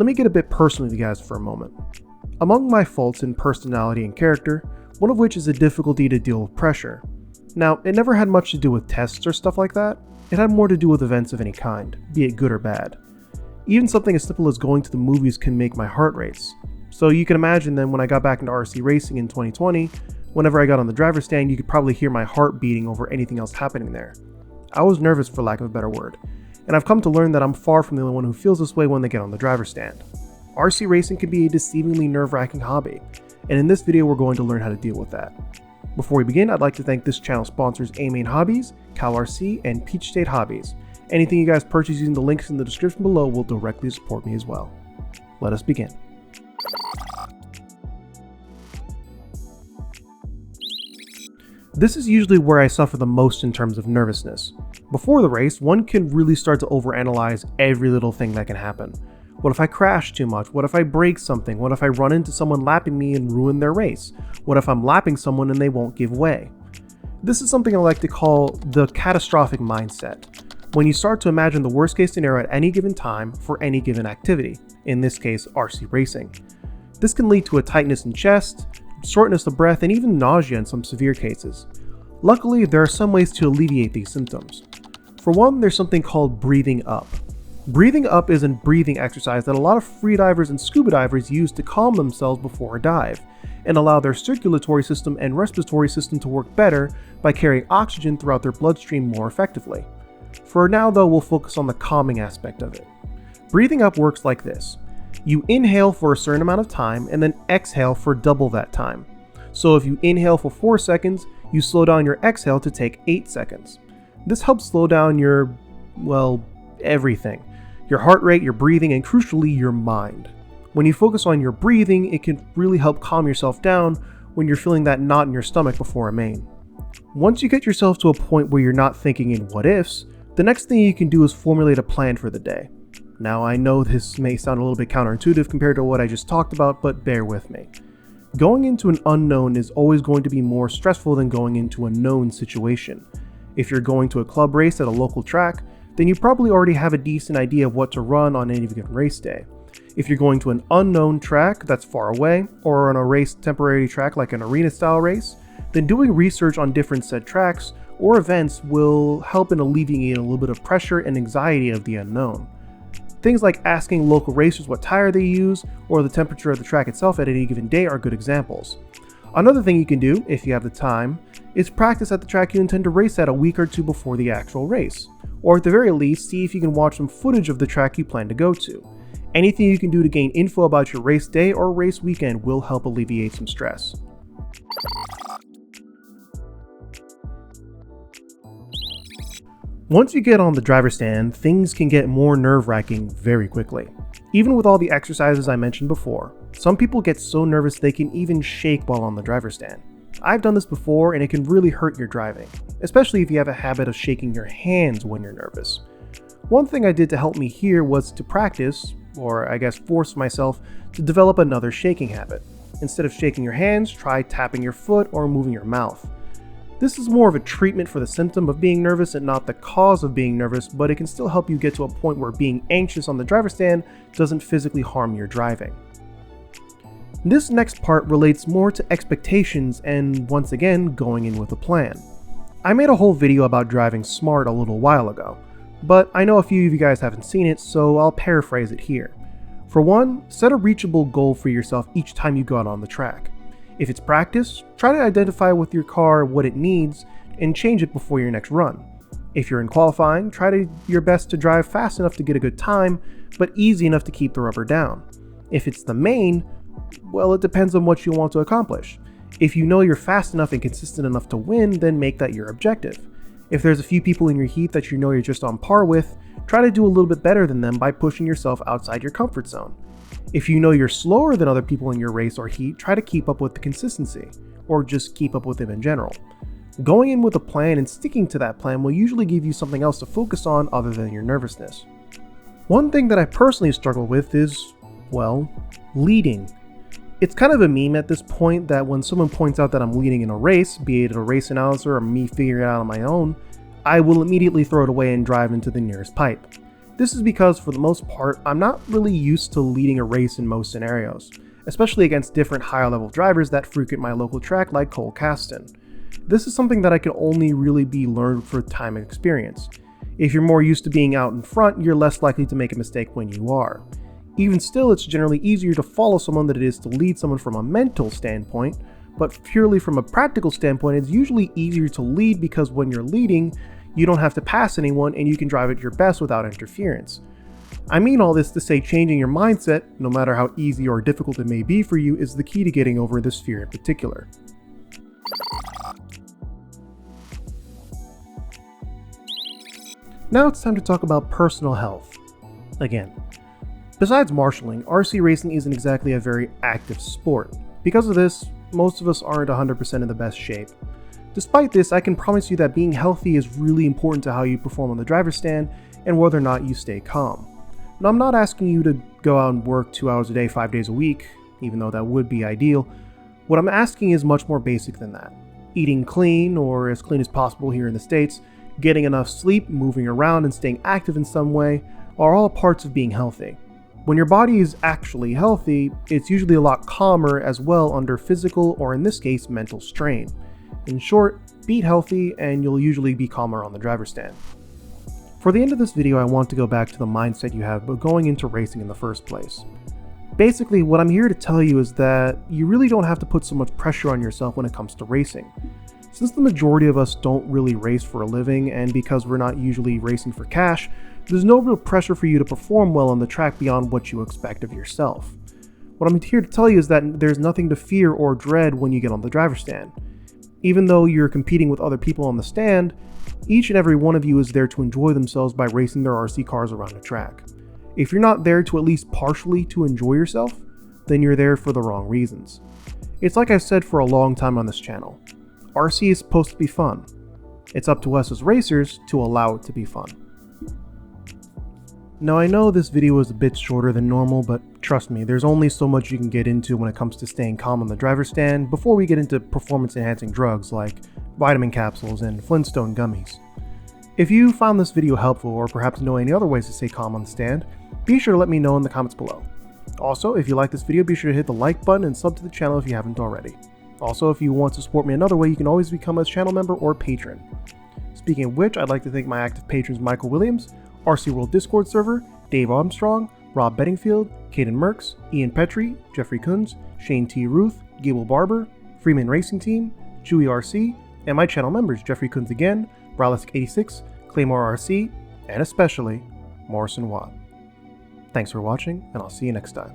let me get a bit personal with you guys for a moment. Among my faults in personality and character, one of which is the difficulty to deal with pressure. Now, it never had much to do with tests or stuff like that. It had more to do with events of any kind, be it good or bad. Even something as simple as going to the movies can make my heart race. So you can imagine then when I got back into RC racing in 2020, whenever I got on the driver's stand, you could probably hear my heart beating over anything else happening there. I was nervous, for lack of a better word, and I've come to learn that I'm far from the only one who feels this way when they get on the driver's stand. RC racing can be a deceivingly nerve-wracking hobby, and in this video we're going to learn how to deal with that. Before we begin, I'd like to thank this channel sponsors A-Main Hobbies, Cal RC, and Peach State Hobbies. Anything you guys purchase using the links in the description below will directly support me as well. Let us begin. This is usually where I suffer the most in terms of nervousness. Before the race, one can really start to overanalyze every little thing that can happen. What if I crash too much? What if I break something? What if I run into someone lapping me and ruin their race? What if I'm lapping someone and they won't give way? This is something I like to call the catastrophic mindset. When you start to imagine the worst case scenario at any given time for any given activity, in this case RC racing. This can lead to a tightness in chest, shortness of breath, and even nausea in some severe cases. Luckily, there are some ways to alleviate these symptoms. For one, there's something called breathing up. Breathing up is a breathing exercise that a lot of freedivers and scuba divers use to calm themselves before a dive, and allow their circulatory system and respiratory system to work better by carrying oxygen throughout their bloodstream more effectively. For now though, we'll focus on the calming aspect of it. Breathing up works like this. You inhale for a certain amount of time and then exhale for double that time. So if you inhale for 4 seconds, you slow down your exhale to take 8 seconds. This helps slow down your, everything. Your heart rate, your breathing, and crucially, your mind. When you focus on your breathing, it can really help calm yourself down when you're feeling that knot in your stomach before a main. Once you get yourself to a point where you're not thinking in what ifs, the next thing you can do is formulate a plan for the day. Now, I know this may sound a little bit counterintuitive compared to what I just talked about, but bear with me. Going into an unknown is always going to be more stressful than going into a known situation. If you're going to a club race at a local track, then you probably already have a decent idea of what to run on any given race day. If you're going to an unknown track that's far away, or on a race temporary track like an arena style race, then doing research on different said tracks or events will help in alleviating a little bit of pressure and anxiety of the unknown. Things like asking local racers what tire they use or the temperature of the track itself at any given day are good examples. Another thing you can do, if you have the time, is practice at the track you intend to race at a week or two before the actual race. Or at the very least, see if you can watch some footage of the track you plan to go to. Anything you can do to gain info about your race day or race weekend will help alleviate some stress. Once you get on the driver's stand, things can get more nerve-wracking very quickly. Even with all the exercises I mentioned before, some people get so nervous they can even shake while on the driver's stand. I've done this before and it can really hurt your driving, especially if you have a habit of shaking your hands when you're nervous. One thing I did to help me here was to practice, or I guess force myself, to develop another shaking habit. Instead of shaking your hands, try tapping your foot or moving your mouth. This is more of a treatment for the symptom of being nervous and not the cause of being nervous, but it can still help you get to a point where being anxious on the driver's stand doesn't physically harm your driving. This next part relates more to expectations and, once again, going in with a plan. I made a whole video about driving smart a little while ago, but I know a few of you guys haven't seen it, so I'll paraphrase it here. For one, set a reachable goal for yourself each time you go out on the track. If it's practice, try to identify with your car what it needs and change it before your next run. If you're in qualifying, try your best to drive fast enough to get a good time, but easy enough to keep the rubber down. If it's the main, well, it depends on what you want to accomplish. If you know you're fast enough and consistent enough to win, then make that your objective. If there's a few people in your heat that you know you're just on par with, try to do a little bit better than them by pushing yourself outside your comfort zone. If you know you're slower than other people in your race or heat, try to keep up with the consistency, or just keep up with them in general. Going in with a plan and sticking to that plan will usually give you something else to focus on other than your nervousness. One thing that I personally struggle with is, leading. It's kind of a meme at this point that when someone points out that I'm leading in a race, be it a race announcer or me figuring it out on my own, I will immediately throw it away and drive into the nearest pipe. This is because, for the most part, I'm not really used to leading a race in most scenarios, especially against different higher level drivers that frequent my local track like Cole Caston. This is something that I can only really be learned for time and experience. If you're more used to being out in front, you're less likely to make a mistake when you are. Even still, it's generally easier to follow someone than it is to lead someone from a mental standpoint, but purely from a practical standpoint, it's usually easier to lead because when you're leading, you don't have to pass anyone and you can drive at your best without interference. I mean all this to say changing your mindset, no matter how easy or difficult it may be for you, is the key to getting over this fear in particular. Now it's time to talk about personal health. Again, besides marshalling, RC racing isn't exactly a very active sport. Because of this, most of us aren't 100% in the best shape. Despite this, I can promise you that being healthy is really important to how you perform on the driver's stand and whether or not you stay calm. Now, I'm not asking you to go out and work 2 hours a day, 5 days a week, even though that would be ideal. What I'm asking is much more basic than that. Eating clean, or as clean as possible here in the States, getting enough sleep, moving around, and staying active in some way are all parts of being healthy. When your body is actually healthy, it's usually a lot calmer as well under physical, or in this case, mental strain. In short, be healthy and you'll usually be calmer on the driver's stand. For the end of this video, I want to go back to the mindset you have going into racing in the first place. Basically, what I'm here to tell you is that you really don't have to put so much pressure on yourself when it comes to racing. Since the majority of us don't really race for a living, and because we're not usually racing for cash, there's no real pressure for you to perform well on the track beyond what you expect of yourself. What I'm here to tell you is that there's nothing to fear or dread when you get on the driver's stand. Even though you're competing with other people on the stand, each and every one of you is there to enjoy themselves by racing their RC cars around the track. If you're not there to at least partially to enjoy yourself, then you're there for the wrong reasons. It's like I've said for a long time on this channel. RC is supposed to be fun. It's up to us as racers to allow it to be fun. Now I know this video is a bit shorter than normal, but trust me, there's only so much you can get into when it comes to staying calm on the driver's stand before we get into performance enhancing drugs like vitamin capsules and Flintstone gummies. If you found this video helpful or perhaps know any other ways to stay calm on the stand, be sure to let me know in the comments below. Also, if you like this video, be sure to hit the like button and sub to the channel if you haven't already. Also, if you want to support me another way, you can always become a channel member or patron. Speaking of which, I'd like to thank my active patrons Michael Williams, RC World Discord server, Dave Armstrong, Rob Bettingfield, Caden Merks, Ian Petrie, Jeffrey Kunz, Shane T. Ruth, Gable Barber, Freeman Racing Team, Chewy RC, and my channel members Jeffrey Kunz again, Bralisk86, Claymore RC, and especially Morrison Watt. Thanks for watching, and I'll see you next time.